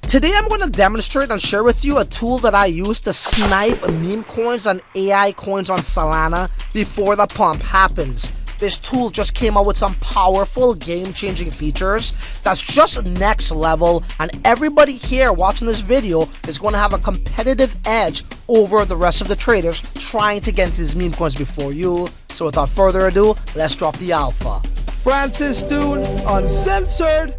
Today I'm going to demonstrate and share with you a tool that I use to snipe meme coins and AI coins on Solana before the pump happens. This tool just came out with some powerful game-changing features that's just next level, and everybody here watching this video is going to have a competitive edge over the rest of the traders trying to get into these meme coins before you. So without further ado, let's drop the alpha. Francis Dune Uncensored.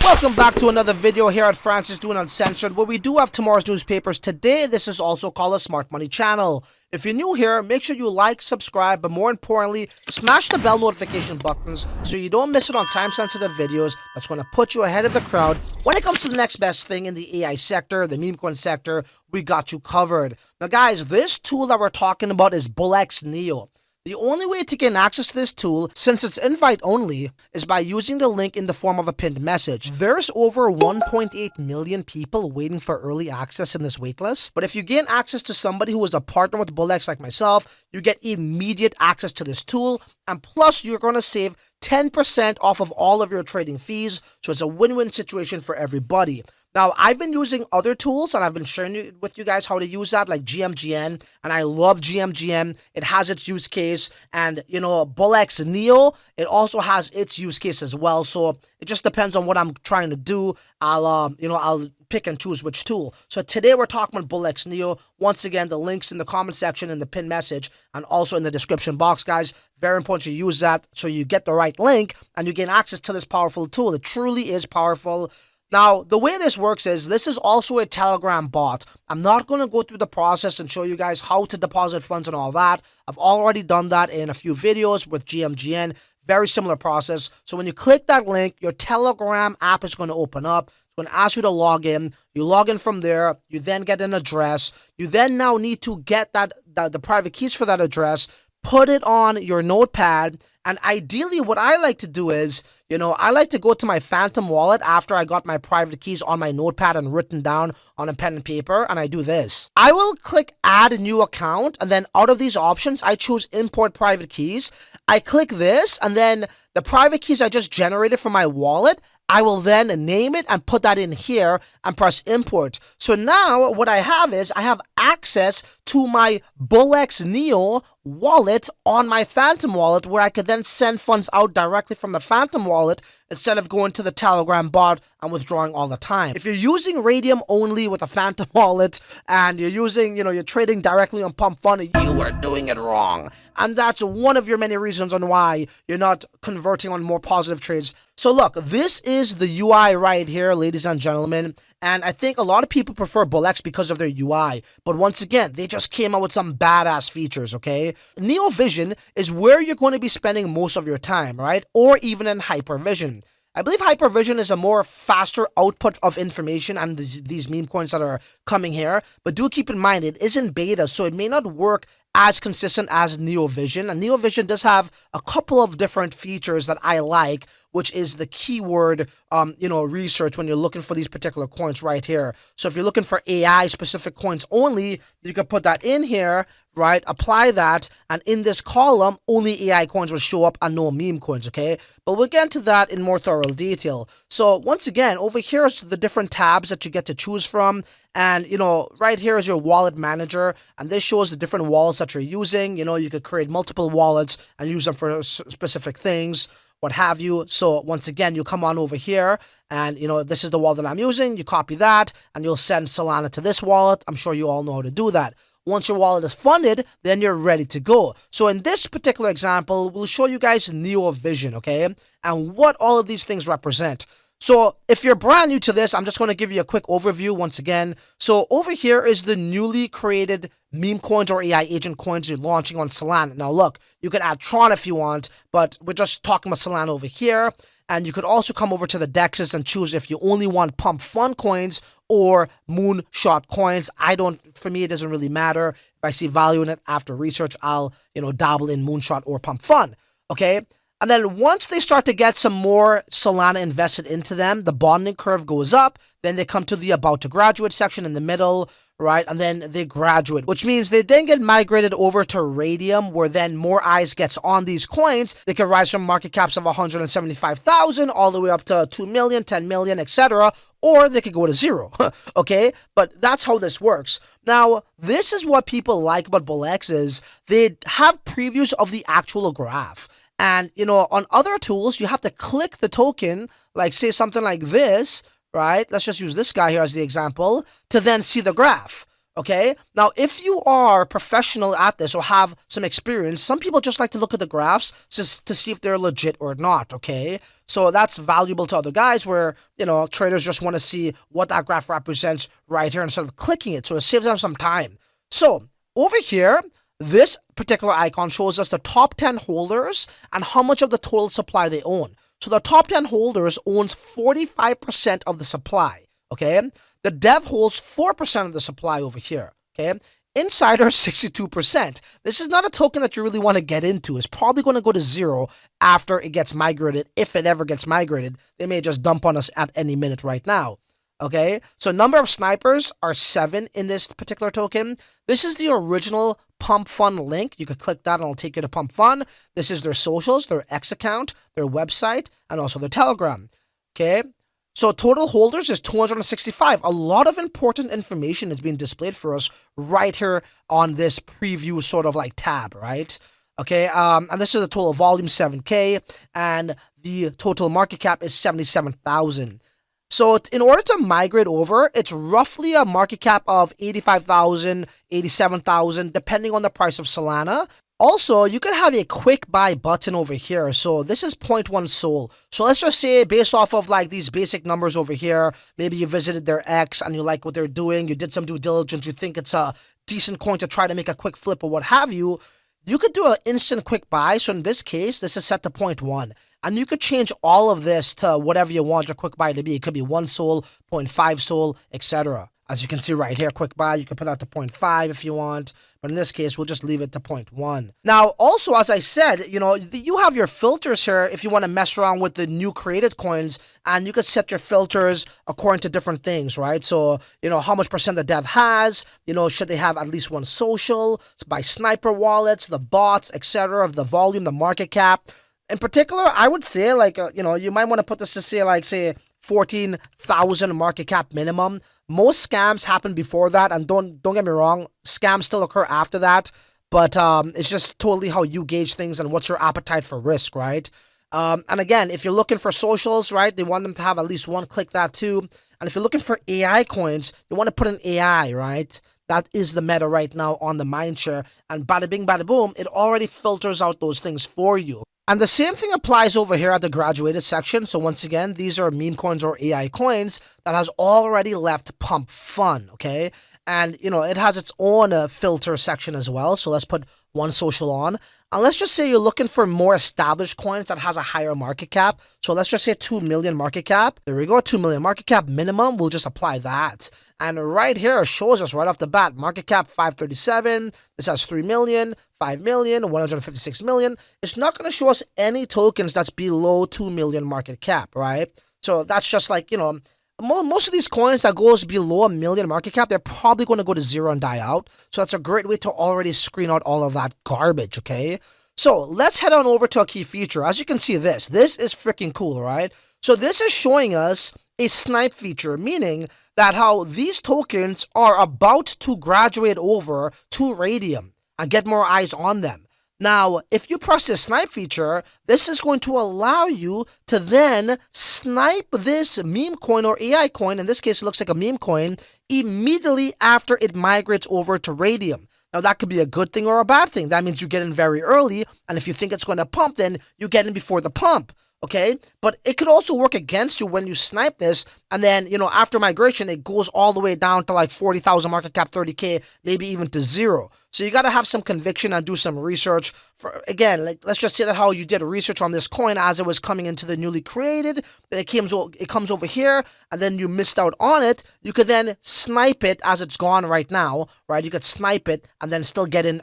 Welcome back to another video here at Francis Dune Uncensored, where we do have tomorrow's newspapers. Today, this is also called a Smart Money channel. If you're new here, make sure you like, subscribe, but more importantly, smash the bell notification buttons so you don't miss it on time-sensitive videos that's going to put you ahead of the crowd. When it comes to the next best thing in the AI sector, the meme coin sector, we got you covered. Now guys, this tool that we're talking about is BullX Neo. The only way to gain access to this tool, since it's invite only, is by using the link in the form of a pinned message. There's over 1.8 million people waiting for early access in this waitlist, but if you gain access to somebody who is a partner with BullX like myself, you get immediate access to this tool, and plus you're going to save 10% off of all of your trading fees, so it's a win-win situation for everybody. Now, I've been using other tools, and I've been sharing with you guys how to use that, like GMGN, and I love GMGN. It has its use case, and, you know, BullX Neo, it also has its use case as well, so it just depends on what I'm trying to do. I'll pick and choose which tool. So today we're talking about BullX Neo. Once again, the links in the comment section, in the pinned message, and also in the description box, guys. Very important you use that so you get the right link, and you gain access to this powerful tool. It truly is powerful. Now, the way this works is, this is also a Telegram bot. I'm not going to go through the process and show you guys how to deposit funds and all that. I've already done that in a few videos with GMGN. Very similar process. So when you click that link, your Telegram app is going to open up. It's going to ask you to log in. You log in from there. You then get an address. You then now need to get the private keys for that address, put it on your notepad, and ideally what I like to do is, I like to go to my Phantom wallet after I got my private keys on my notepad and written down on a pen and paper, and I do this. I will click add a new account, and then out of these options, I choose import private keys. I click this, and then the private keys I just generated from my wallet, I will then name it and put that in here and press import. So now what I have is I have access to my BullX Neo wallet on my Phantom wallet, where I could then send funds out directly from the Phantom wallet instead of going to the Telegram bot and withdrawing all the time. If you're using Radium only with a Phantom wallet and you're using, you're trading directly on Pump Fund, you are doing it wrong. And that's one of your many reasons on why you're not converting on more positive trades. So look, this is the UI right here, ladies and gentlemen. And I think a lot of people prefer BullX because of their UI. But once again, they just came out with some badass features, okay? Neo Vision is where you're going to be spending most of your time, right? Or even in Hypervision. I believe Hypervision is a more faster output of information and these meme coins that are coming here. But do keep in mind, it is in beta, so it may not work as consistent as Neo Vision. And Neo Vision does have a couple of different features that I like, which is the keyword, research when you're looking for these particular coins right here. So if you're looking for AI specific coins only, you can put that in here, right? Apply that, and in this column, only AI coins will show up and no meme coins, okay? But we'll get into that in more thorough detail. So once again, over here is the different tabs that you get to choose from. And, right here is your wallet manager, and this shows the different wallets that you're using. You could create multiple wallets and use them for specific things, what have you. So once again, you come on over here and, this is the wallet that I'm using. You copy that and you'll send Solana to this wallet. I'm sure you all know how to do that. Once your wallet is funded, then you're ready to go. So in this particular example, we'll show you guys Neo Vision, okay? And what all of these things represent. So if you're brand new to this, I'm just going to give you a quick overview once again. So over here is the newly created meme coins or AI agent coins you're launching on Solana. Now look, you can add Tron if you want, but we're just talking about Solana over here. And you could also come over to the DEXs and choose if you only want Pump Fund coins or Moonshot coins. For me, it doesn't really matter. If I see value in it after research, I'll, dabble in Moonshot or Pump Fund, okay? And then once they start to get some more Solana invested into them, the bonding curve goes up. Then they come to the about to graduate section in the middle, right? And then they graduate, which means they then get migrated over to Radium, where then more eyes gets on these coins. They can rise from market caps of 175,000 all the way up to 2 million, 10 million, etc. Or they could go to zero, okay? But that's how this works. Now, this is what people like about BullX is they have previews of the actual graph. And, on other tools, you have to click the token, like say something like this, right? Let's just use this guy here as the example, to then see the graph, okay? Now, if you are professional at this or have some experience, some people just like to look at the graphs just to see if they're legit or not, okay? So that's valuable to other guys where, traders just want to see what that graph represents right here instead of clicking it. So it saves them some time. So over here, this particular icon shows us the top 10 holders and how much of the total supply they own. So the top 10 holders owns 45% of the supply, okay? The dev holds 4% of the supply over here, okay? Insider, 62%. This is not a token that you really want to get into. It's probably going to go to zero after it gets migrated, if it ever gets migrated. They may just dump on us at any minute right now. Okay, so number of snipers are 7 in this particular token. This is the original Pump Fun link. You could click that and it'll take you to Pump Fun. This is their socials, their X account, their website, and also their Telegram. Okay, so total holders is 265. A lot of important information is being displayed for us right here on this preview sort of like tab, right? Okay, and this is the total volume, 7K, and the total market cap is 77,000. So in order to migrate over, it's roughly a market cap of 85,000, 87,000, depending on the price of Solana. Also, you can have a quick buy button over here. So this is 0.1 Sol. So let's just say based off of like these basic numbers over here, maybe you visited their X and you like what they're doing, you did some due diligence, you think it's a decent coin to try to make a quick flip or what have you, you could do an instant quick buy. So in this case, this is set to 0.1. And you could change all of this to whatever you want your quick buy to be. It could be 1 Sol, 0.5 Sol, etc. As you can see right here, quick buy, you can put that to 0.5 if you want. But in this case, we'll just leave it to 0.1. Now, also, as I said, you have your filters here if you want to mess around with the new created coins. And you could set your filters according to different things, right? So, how much percent the dev has. Should they have at least 1 social, by sniper wallets, the bots, etc., of the volume, the market cap. In particular, I would say, you might want to put this to say 14,000 market cap minimum. Most scams happen before that, and don't get me wrong, scams still occur after that, but it's just totally how you gauge things and what's your appetite for risk, right? And again, if you're looking for socials, right, they want them to have at least 1, click that too. And if you're looking for AI coins, you want to put an AI, right? That is the meta right now on the mindshare, and bada bing, bada boom, it already filters out those things for you. And the same thing applies over here at the graduated section. So once again, these are meme coins or AI coins that has already left Pump Fun, okay? And, it has its own filter section as well. So let's put 1 social on. And let's just say you're looking for more established coins that has a higher market cap. So let's just say 2 million market cap. There we go, 2 million market cap minimum. We'll just apply that. And right here it shows us right off the bat, market cap 537. This has 3 million, 5 million, 156 million. It's not going to show us any tokens that's below 2 million market cap, right? So that's just like, most of these coins that goes below 1 million market cap, they're probably going to go to zero and die out. So that's a great way to already screen out all of that garbage, okay? So let's head on over to a key feature. As you can see this is freaking cool, right? So this is showing us a snipe feature, meaning that how these tokens are about to graduate over to Radium and get more eyes on them. Now, if you press the snipe feature, this is going to allow you to then snipe this meme coin or AI coin, in this case it looks like a meme coin, immediately after it migrates over to Radium. Now, that could be a good thing or a bad thing. That means you get in very early, and if you think it's going to pump, then you get in before the pump. Okay, but it could also work against you when you snipe this, and then, after migration, it goes all the way down to like 40,000 market cap, 30K, maybe even to zero. So you got to have some conviction and do some research. Again, let's just say that how you did research on this coin as it was coming into the newly created, then it comes over here, and then you missed out on it. You could then snipe it as it's gone right now, right? You could snipe it and then still get in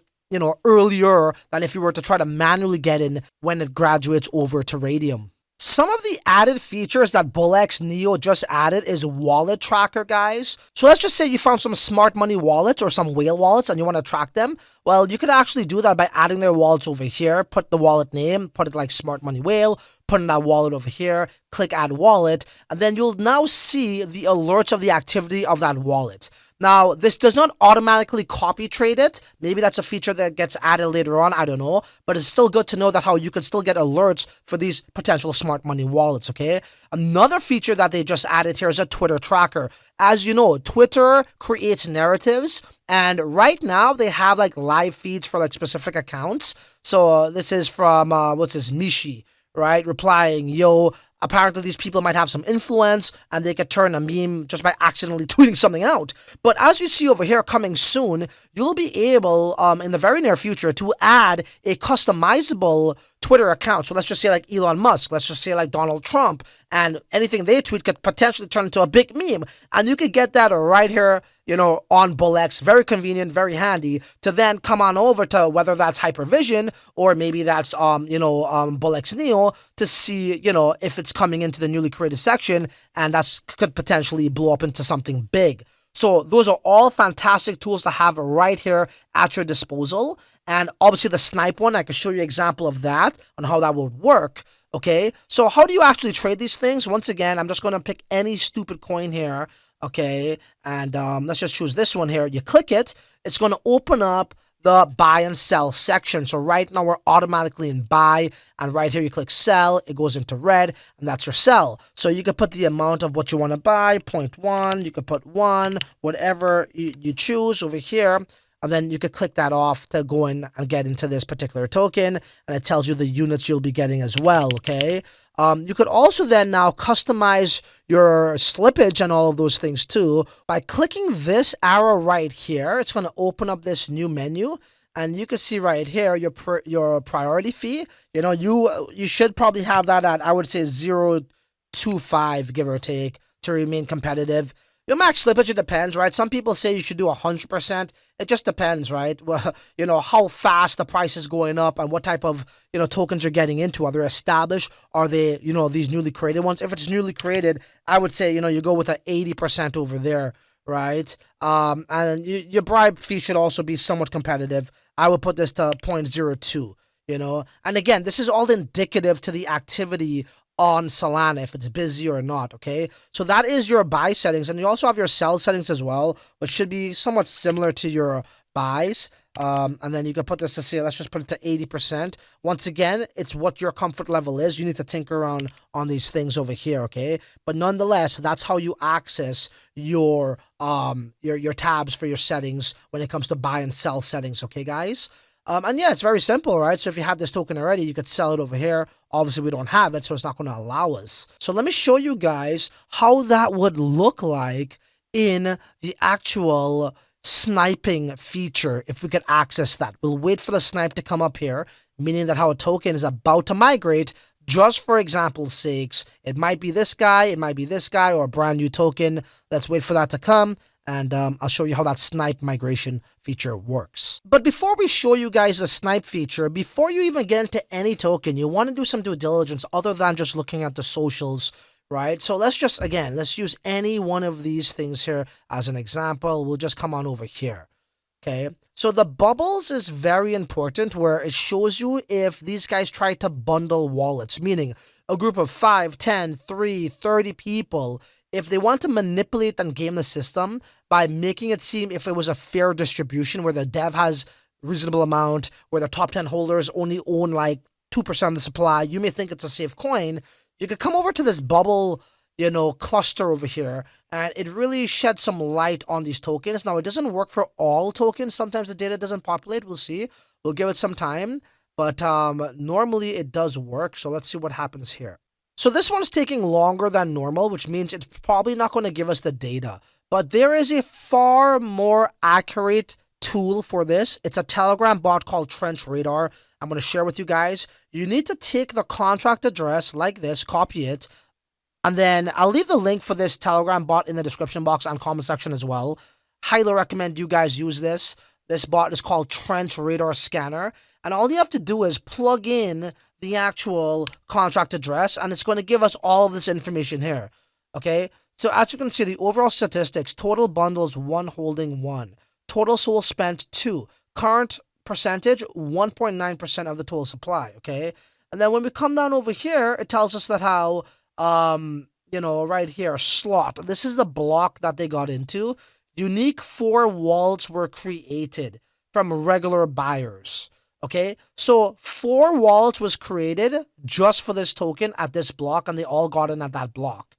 earlier than if you were to try to manually get in when it graduates over to Radium. Some of the added features that BullX Neo just added is wallet tracker, guys. So let's just say you found some smart money wallets or some whale wallets and you want to track them. Well, you could actually do that by adding their wallets over here. Put the wallet name, put it like smart money whale, put in that wallet over here, click add wallet, and then you'll now see the alerts of the activity of that wallet. Now, this does not automatically copy trade it. Maybe that's a feature that gets added later on, I don't know. But it's still good to know that how you can still get alerts for these potential smart money wallets, okay? Another feature that they just added here is a Twitter tracker. As you know, Twitter creates narratives, and right now they have like live feeds for like specific accounts. So this is from, what's this, Mishi, right? Replying, yo, apparently these people might have some influence and they could turn a meme just by accidentally tweeting something out. But as you see over here coming soon, you'll be able in the very near future to add a customizable Twitter account. So let's just say like Elon Musk, let's just say like Donald Trump, and anything they tweet could potentially turn into a big meme. And you could get that right here, you know, on BullX. Very convenient, very handy to then come on over to whether that's Hypervision or maybe that's, BullX Neo to see, you know, if it's coming into the newly created section, and that's could potentially blow up into something big. So those are all fantastic tools to have right here at your disposal. And obviously the snipe one, I can show you an example of that on how that would work. Okay, so how do you actually trade these things? Once again, I'm just going to pick any stupid coin here. Okay, and let's just choose this one here. You click it, it's going to open up the buy and sell section. So right now we're automatically in buy, and right here you click sell, it goes into red, and that's your sell. So you could put the amount of what you want to buy, 0.1, you could put 1, whatever you choose over here, and then you could click that off to go in and get into this particular token, and it tells you the units you'll be getting as well, okay? You could also then now customize your slippage and all of those things too. By clicking this arrow right here, it's going to open up this new menu, and you can see right here your priority fee. You know, you should probably have that at, I would say, 0.25, give or take, to remain competitive. Your max slippage, it depends, right? Some people say you should do 100%. It just depends, right? Well, you know, how fast the price is going up and what type of, you know, tokens you're getting into. Are they established? Are they, you know, these newly created ones? If it's newly created, I would say, you know, you go with an 80% over there, right? And your bribe fee should also be somewhat competitive. I would put this to 0.02, you know? And again, this is all indicative to the activity on Solana, if it's busy or not, okay? So that is your buy settings, and you also have your sell settings as well, which should be somewhat similar to your buys. And then you can put this to say, let's just put it to 80%. Once again, it's what your comfort level is. You need to tinker around on these things over here, okay? But nonetheless, that's how you access your tabs for your settings when it comes to buy and sell settings, okay, guys? And yeah, it's very simple, right? So if you have this token already, you could sell it over here. Obviously, we don't have it, so it's not going to allow us. So let me show you guys how that would look like in the actual sniping feature if we could access that. We'll wait for the snipe to come up here, meaning that how a token is about to migrate. Just for example's sakes, it might be this guy, it might be this guy, or a brand new token. Let's wait for that to come, and I'll show you how that snipe migration feature works. But before we show you guys the snipe feature, before you even get into any token, you want to do some due diligence other than just looking at the socials, right? So let's use any one of these things here as an example. We'll just come on over here. Okay, so the bubbles is very important, where it shows you if these guys try to bundle wallets, meaning a group of 5, 10, 3, 30 people, if they want to manipulate and game the system by making it seem if it was a fair distribution where the dev has reasonable amount, where the top 10 holders only own like 2% of the supply, you may think it's a safe coin. You could come over to this bubble, you know, cluster over here, and it really sheds some light on these tokens. Now, it doesn't work for all tokens. Sometimes the data doesn't populate. We'll see. We'll give it some time, but normally it does work. So let's see what happens here. So this one's taking longer than normal, which means it's probably not going to give us the data. But there is a far more accurate tool for this. It's a Telegram bot called Trench Radar. I'm going to share with you guys. You need to take the contract address like this, copy it, and then I'll leave the link for this Telegram bot in the description box and comment section as well. Highly recommend you guys use this. This bot is called Trench Radar Scanner. And all you have to do is plug in the actual contract address, and it's going to give us all of this information here. Okay, so as you can see, the overall statistics: total bundles 1, holding 1, total soul spent 2, current percentage 1.9% of the total supply. Okay, and then when we come down over here, it tells us that how right here, slot, this is the block that they got into. Unique 4 wallets were created from regular buyers. Okay, so 4 wallets was created just for this token at this block, and they all got in at that block.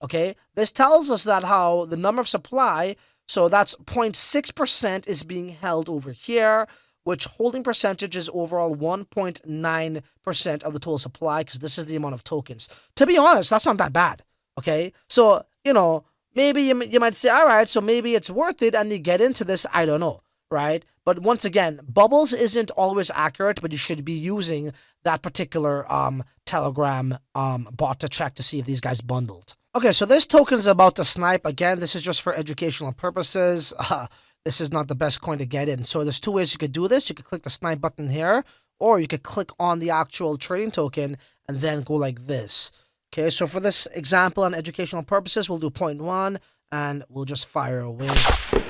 Okay, this tells us that how the number of supply, so that's 0.6% is being held over here, which holding percentage is overall 1.9% of the total supply, because this is the amount of tokens. To be honest, that's not that bad. Okay, so, maybe you might say, all right, so maybe it's worth it, and you get into this, I don't know, right? But once again, bubbles isn't always accurate, but you should be using that particular Telegram bot to check to see if these guys bundled. Okay, so this token is about to snipe. Again, this is just for educational purposes. This is not the best coin to get in. So there's 2 ways you could do this. You could click the snipe button here, or you could click on the actual trading token and then go like this. Okay, so for this example and educational purposes, we'll do 0.1 and we'll just fire away.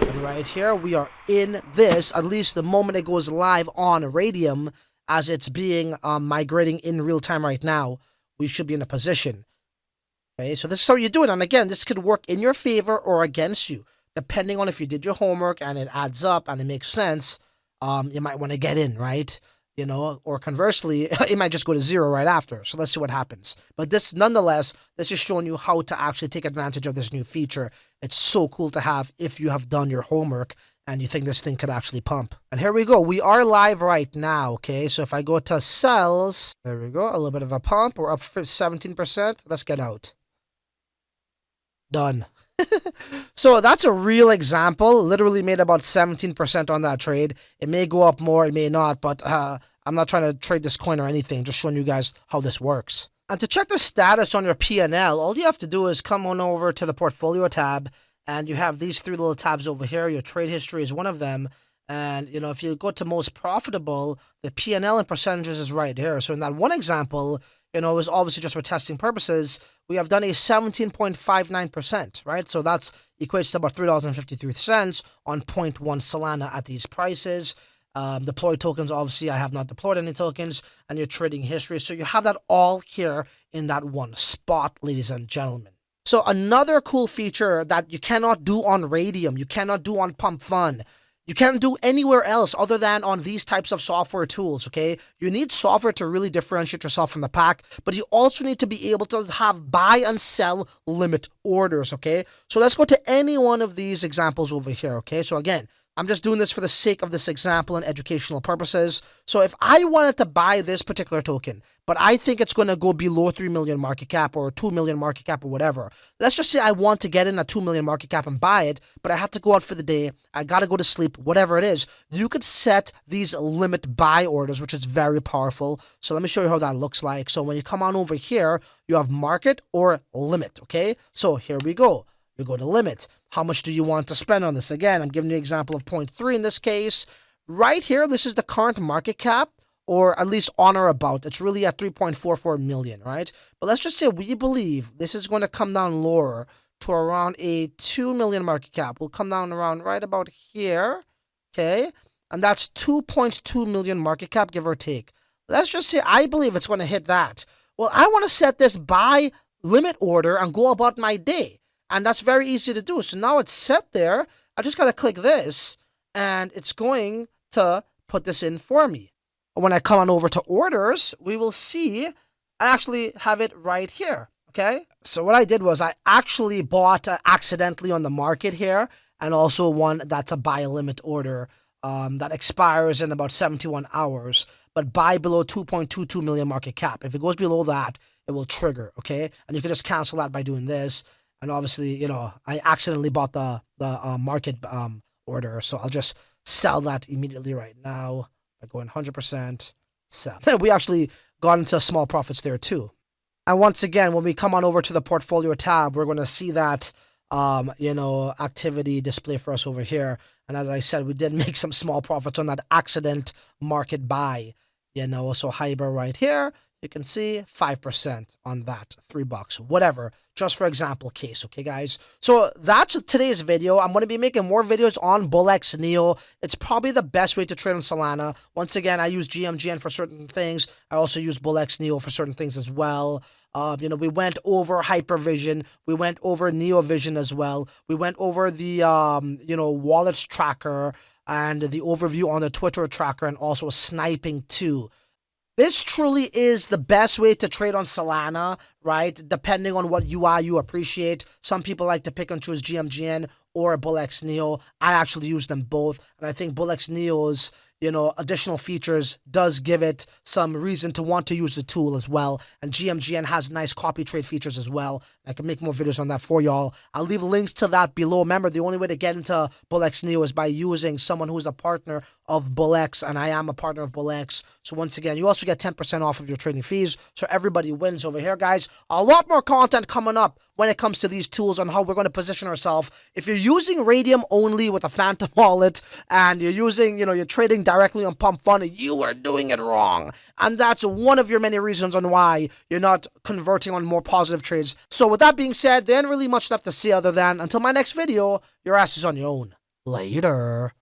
And right here, we are in this, at least the moment it goes live on Radium, as it's being migrating in real time right now, we should be in a position. Okay, so this is how you do it. And again, this could work in your favor or against you, depending on if you did your homework and it adds up and it makes sense. You might want to get in, right? Or conversely, it might just go to 0 right after. So let's see what happens. But this, nonetheless, this is showing you how to actually take advantage of this new feature. It's so cool to have if you have done your homework and you think this thing could actually pump. And here we go. We are live right now, okay? So if I go to sells, there we go. A little bit of a pump. We're up 17%. Let's get out. Done. So that's a real example. Literally made about 17% on that trade. It may go up more, it may not, but I'm not trying to trade this coin or anything. Just showing you guys how this works. And to check the status on your P&L, all you have to do is come on over to the portfolio tab, and you have these 3 little tabs over here. Your trade history is one of them. And, if you go to most profitable, the P&L and percentages is right here. So in that one example, it was obviously just for testing purposes. We have done a 17.59%, right? So that's equates to about $3.53 on 0.1 Solana at these prices. Deploy tokens, obviously, I have not deployed any tokens, and your trading history. So you have that all here in that one spot, ladies and gentlemen. So another cool feature that you cannot do on Radium, you cannot do on Pump Fun, you can't do anywhere else other than on these types of software tools, okay? You need software to really differentiate yourself from the pack, but you also need to be able to have buy and sell limit orders, okay? So let's go to any one of these examples over here, okay? So again, I'm just doing this for the sake of this example and educational purposes. So if I wanted to buy this particular token, but I think it's going to go below 3 million market cap or 2 million market cap or whatever. Let's just say I want to get in at 2 million market cap and buy it, but I have to go out for the day. I got to go to sleep, whatever it is. You could set these limit buy orders, which is very powerful. So let me show you how that looks like. So when you come on over here, you have market or limit, okay? So here we go. You go to limit. How much do you want to spend on this? Again, I'm giving you an example of 0.3 in this case. Right here, this is the current market cap, or at least on or about. It's really at 3.44 million, right? But let's just say we believe this is going to come down lower to around a 2 million market cap. We'll come down around right about here, okay? And that's 2.2 million market cap, give or take. Let's just say I believe it's going to hit that. Well, I want to set this buy limit order and go about my day. And that's very easy to do. So now it's set there. I just got to click this, and it's going to put this in for me. When I come on over to orders, we will see I actually have it right here, okay? So what I did was I actually bought accidentally on the market here, and also one that's a buy limit order that expires in about 71 hours, but buy below 2.22 million market cap. If it goes below that, it will trigger, okay? And you can just cancel that by doing this. And obviously, I accidentally bought the market order, so I'll just sell that immediately right now by going 100% sell. We actually got into small profits there too. And once again, when we come on over to the portfolio tab, we're going to see that, activity display for us over here. And as I said, we did make some small profits on that accident market buy, so Hyper right here. you can see 5% on that, $3, whatever, just for example case, okay guys? So that's today's video. I'm going to be making more videos on BullX Neo. It's probably the best way to trade on Solana. Once again, I use GMGN for certain things. I also use BullX Neo for certain things as well. We went over Hypervision. We went over NeoVision as well. We went over the, wallets tracker and the overview on the Twitter tracker and also sniping too. This truly is the best way to trade on Solana, right? Depending on what UI you appreciate. Some people like to pick and choose GMGN or BullX Neo. I actually use them both. And I think BullX Neo's, additional features does give it some reason to want to use the tool as well. And GMGN has nice copy trade features as well. I can make more videos on that for y'all. I'll leave links to that below. Remember, the only way to get into BullX Neo is by using someone who's a partner of BullX, and I am a partner of BullX. So once again, you also get 10% off of your trading fees. So everybody wins over here, guys. A lot more content coming up when it comes to these tools on how we're going to position ourselves. If you're using Radium only with a Phantom wallet and you're using, you're trading directly on Pump Fund, you are doing it wrong. And that's one of your many reasons on why you're not converting on more positive trades. So with that being said, there ain't really much left to see other than until my next video, your ass is on your own. Later.